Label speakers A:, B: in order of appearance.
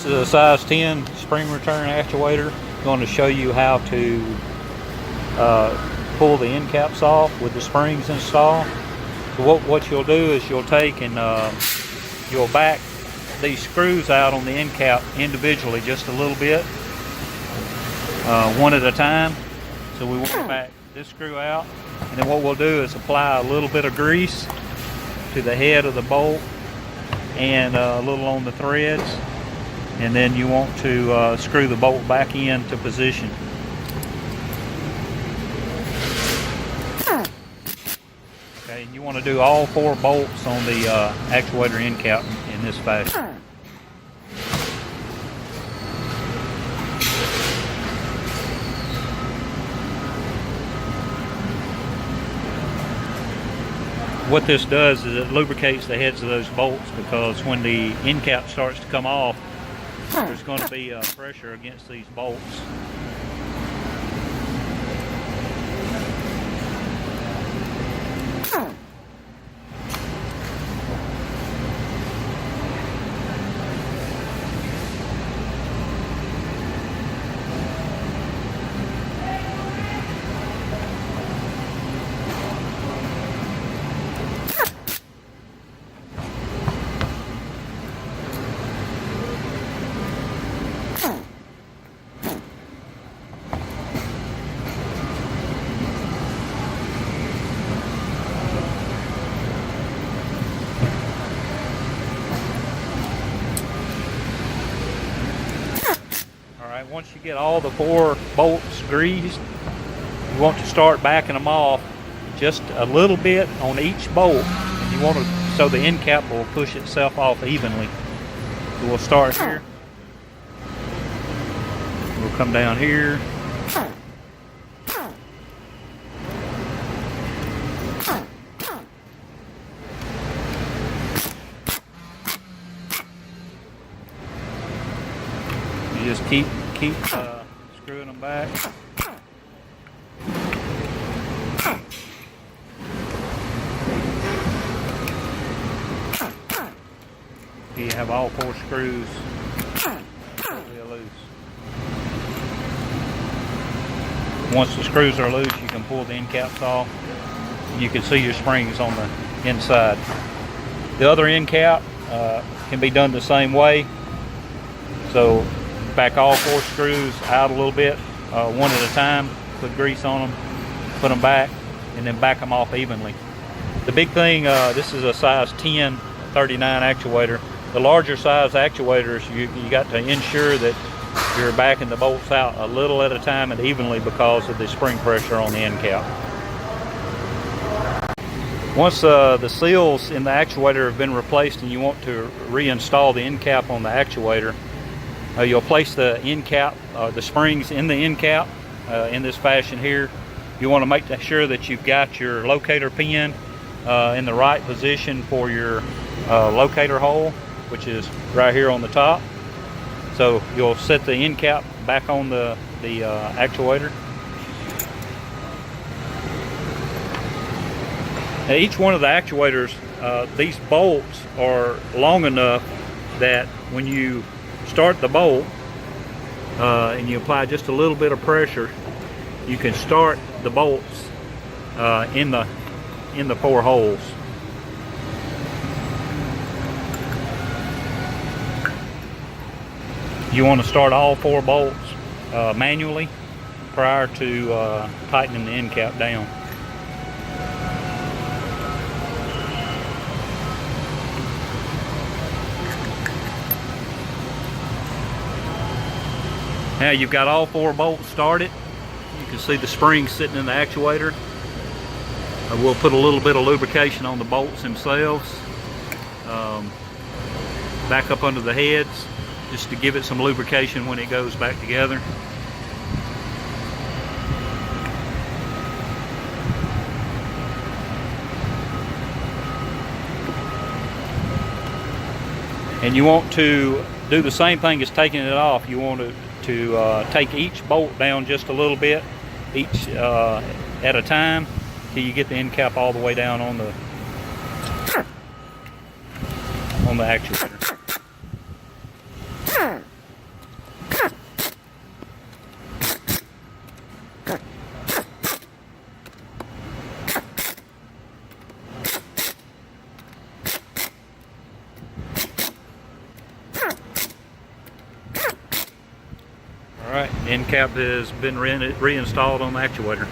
A: This is a size 10 spring return actuator. I'm going to show you how to pull the end caps off with the springs installed. So what you'll do is you'll take and you'll back these screws out on the end cap individually just a little bit, one at a time. So we want to back this screw out, and then what we'll do is apply a little bit of grease to the head of the bolt and a little on the threads, and then you want to screw the bolt back into position. Okay, and you want to do all 4 bolts on the actuator end cap in this fashion. What this does is it lubricates the heads of those bolts, because when the end cap starts to come off, there's going to be pressure against these bolts. Once you get all the 4 bolts greased, you want to start backing them off just a little bit on each bolt, and you want to, so the end cap will push itself off evenly. So we'll start here. We'll come down here. You just keep screwing them back. You have all 4 screws loose. Once the screws are loose, you can pull the end caps off. You can see your springs on the inside. The other end cap can be done the same way. So back all 4 screws out a little bit, one at a time, put grease on them, put them back, and then back them off evenly. The big thing, this is a size 10 39 actuator. The larger size actuators, you got to ensure that you're backing the bolts out a little at a time and evenly, because of the spring pressure on the end cap. Once the seals in the actuator have been replaced and you want to reinstall the end cap on the actuator, you'll place the end cap, the springs in the end cap in this fashion here. You want to make sure that you've got your locator pin in the right position for your locator hole, which is right here on the top. So you'll set the end cap back on the actuator. Now, each one of the actuators, these bolts are long enough that when you start the bolt and you apply just a little bit of pressure, you can start the bolts in the 4 holes. You want to start all 4 bolts manually prior to tightening the end cap down. Now you've got all 4 bolts started. You can see the springs sitting in the actuator. We'll put a little bit of lubrication on the bolts themselves, back up under the heads, just to give it some lubrication when it goes back together. And you want to do the same thing as taking it off. You want to take each bolt down just a little bit, each at a time, till you get the end cap all the way down on the actuator. All right, end cap has been reinstalled on the actuator.